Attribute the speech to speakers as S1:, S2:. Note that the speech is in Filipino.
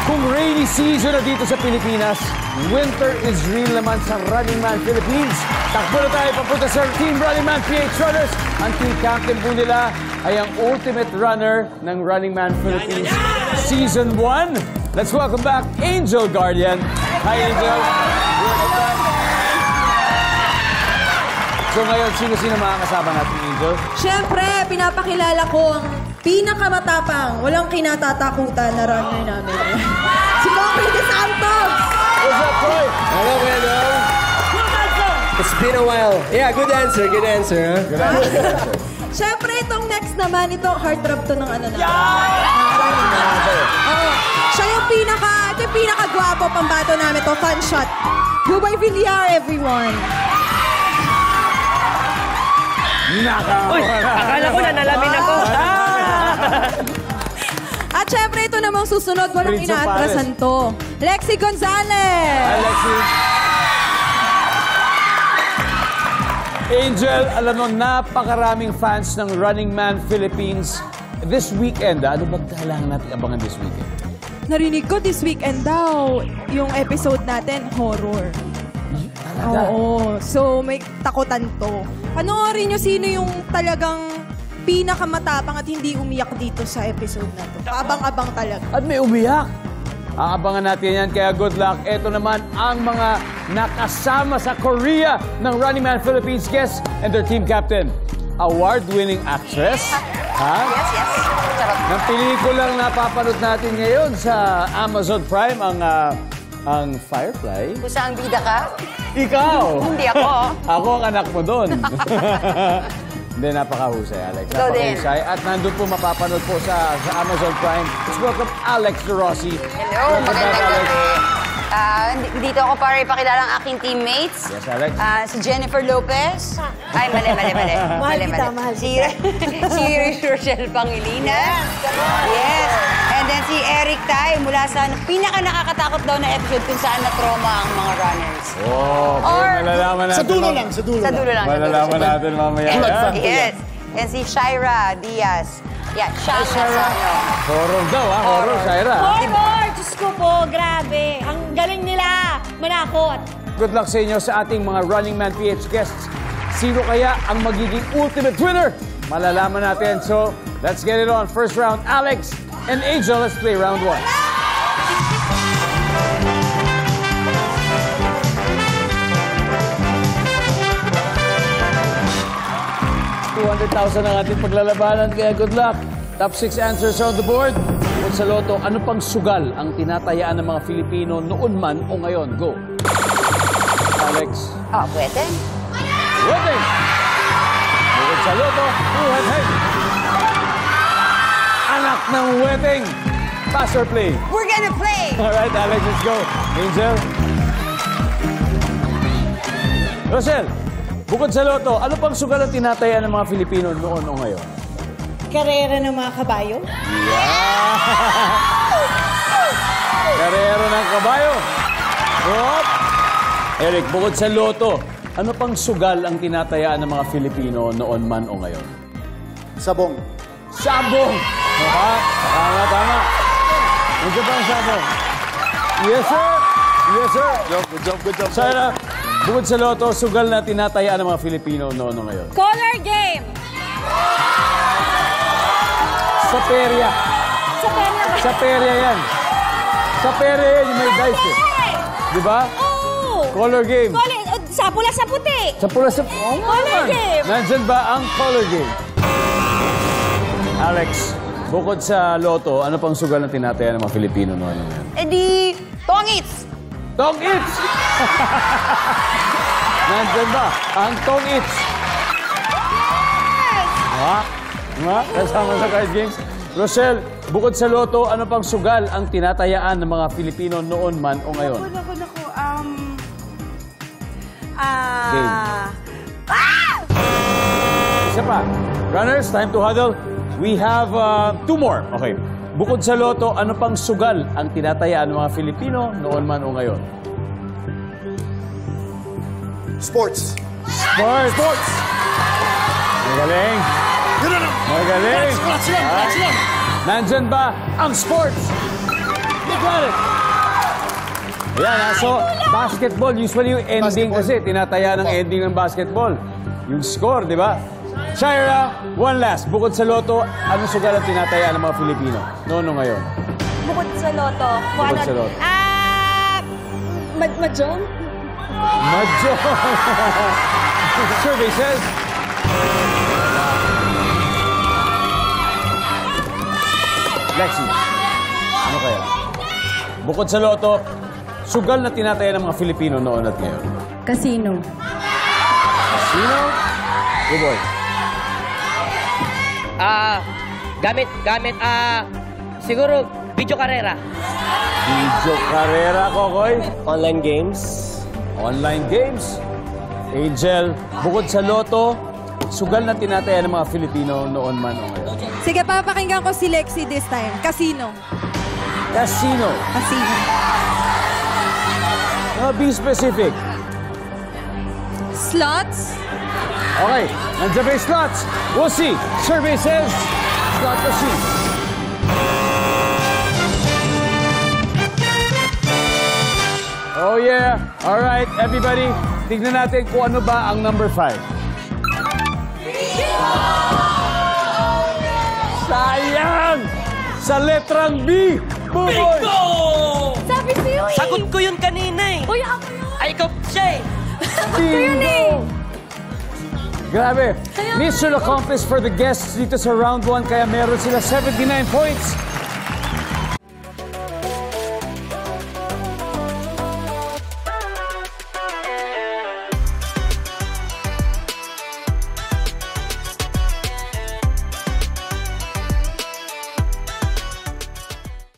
S1: Kung rainy season na dito sa Pilipinas, winter is real naman sa Running Man Philippines. Takbo na tayo papunta sa Team Running Man PH Runners. Ang team captain po nila ay ang ultimate runner ng Running Man Philippines Season 1. Let's welcome back Angel Guardian. Hi, Angel. So ngayon, sino-sino mga kasama natin, Angel?
S2: Siyempre, pinapakilala ko ang pinakamatapang, walang kinatatakutan na runner namin. Si Cory De Santos!
S1: What's up, Cory?
S3: Hello, hello. It's been a while. Yeah, good answer, good answer. Huh?
S1: Good answer.
S2: Siyempre, itong next naman, ito, heartthrob to ng ano na. Siya yung pinaka-gwapo pambato namin to, fun shot. Dubai Villar, everyone.
S3: Uy, akala ko na nalamin ako.
S2: At syempre, ito namang susunod, walang inaatrasan to. Lexi Gonzalez!
S1: Hi, Lexi. Angel, alam mo, napakaraming fans ng Running Man Philippines this weekend. Ano ba kailangan natin abangan this weekend?
S2: Narinig ko this weekend daw, yung episode natin, horror. Oo. So, may takutan to. Panoorin nyo sino yung talagang pinakamatapang at hindi umiyak dito sa episode na to. Abang-abang talaga.
S1: At may umiyak. Aabangan natin yan, kaya good luck. Ito naman ang mga nakasama sa Korea ng Running Man Philippines guests and their team captain. Award-winning actress. Ha?
S4: Yes, yes. Charot.
S1: Ng pelikulang napapanood natin ngayon sa Amazon Prime, ang Firefly.
S4: Kung saan bida ka?
S1: Ikaw!
S4: Hindi ako.
S1: Ako ang anak mo doon. Hindi, napakahusay, Alex. Napakahusay. At nandun po mapapanood po sa Amazon Prime. Let's welcome Alex De Rossi.
S4: Hello, magandang gabi. Dito ako para ipakilala ang aking teammates.
S1: Yes, Alex.
S4: Si Jennifer Lopez. Ay, mali.
S2: Mahal kita, mahal kita.
S4: Si Rochelle Pangilinan. Yes. And then si Eric Tai mula sa pinaka-nakakatakot daw na episode kung saan na-trauma ang mga runners.
S1: Oh, okay. Malalaman natin.
S5: Sa dulo lang.
S1: Malalaman natin mamaya.
S4: Yes. And si Shaira Diaz. Yeah, Shaira.
S1: Horror daw, ha? Horror, Shaira.
S6: Horror! Diyos ko po, grabe. Ang galing nila. Manakot.
S1: Good luck sa inyo sa ating mga Running Man PH guests. Sino kaya ang magiging ultimate winner? Malalaman natin. So, let's get it on. First round, Alex and Angel. Let's play round 1. $200,000 ang ating paglalabanan, kaya good luck. Top 6 answers on the board. Bukod sa loto, ano pang sugal ang tinatayaan ng mga Filipino noon man o ngayon? Go. Alex.
S4: Pwede.
S1: Wedding. Bukod sa loto, hey. Anak ng wedding. Pass or play?
S4: We're gonna play.
S1: Alright, Alex, let's go. Angel. Rochelle. Bukod sa loto, ano pang sugal ang tinatayaan ng mga Filipino noon o ngayon?
S6: Karera ng mga kabayo.
S1: Yeah! Karero ng kabayo. Hop! Eric, bukod sa loto, ano pang sugal ang tinatayaan ng mga Filipino noon man o ngayon?
S5: Sabong.
S1: Sabong! Ha? Tama. Ano pa ang sabong? Yes, sir! Yes, sir!
S5: Good job.
S1: Sarah, bukod sa loto, sugal na tinatayaan ng mga Filipino noon o ngayon?
S6: Color game.
S1: Sa perya.
S6: Sa pera ba?
S1: Sa perya yan. Sa perya yan, yung may dice eh. Di ba?
S6: Oo.
S1: Color game.
S6: Sa pula sa puti.
S1: Sa pula sa... Oh,
S6: Color game.
S1: Nandyan ba ang color game? Alex, bukod sa loto, ano pang sugal na tinatayaan ng mga Filipino noon o ngayon?
S4: Di, tongits.
S1: Tong-its! Nandyan ba ang tong-its? Nga? Kasama sa card games. Rochelle, bukod sa loto, ano pang sugal ang tinatayaan ng mga Filipino noon man o ngayon?
S2: Naku.
S1: Game. Isa pa. Runners, time to huddle. We have 2 more. Okay. Bukod sa loto, ano pang sugal ang tinatayaan ng mga Filipino noon man o ngayon?
S5: Sports.
S1: Sports! Magaling. Magaling.
S5: Clutch lang.
S1: Nandyan ba ang sports? You got it. Ayan, so basketball, usually yung ending kasi, tinataya ng ending ng basketball. Yung score, di ba? Shira, one last. Bukod sa loto, anong sugal ang tinataya ng mga Filipino? Nono ngayon.
S6: Bukod sa loto.
S1: Bukod sa loto.
S6: Mahjong?
S1: Mahjong. Survey says... Lexi, ano kaya? Bukod sa loto, sugal na tinataya ng mga Filipino noon at ngayon.
S2: Casino.
S1: Casino? Good boy.
S3: Siguro, video karera.
S1: Video karera, Kokoy.
S3: Online games.
S1: Online games. Angel, bukod sa loto, sugal na tinataya ng mga Filipino noon man o ngayon.
S2: Sige, papakinggan ko si Lexi this time. Casino.
S1: Casino.
S2: Casino.
S1: Be specific.
S2: Slots.
S1: Okay, nandiyan ba yung slots? We'll see. Survey says, slot machine. Oh yeah. All right, everybody. Tignan natin kung ano ba ang number 5. Sayang! Sa letrang B. Buboy!
S6: Sabi sa'yo eh.
S3: Sagot ko yun kanina eh.
S6: Uy, ako yun.
S3: Ay, ikaw siya eh.
S1: Bingo! Grabe. Mission accomplished for the guests dito sa round 1 kaya meron sila 79 points.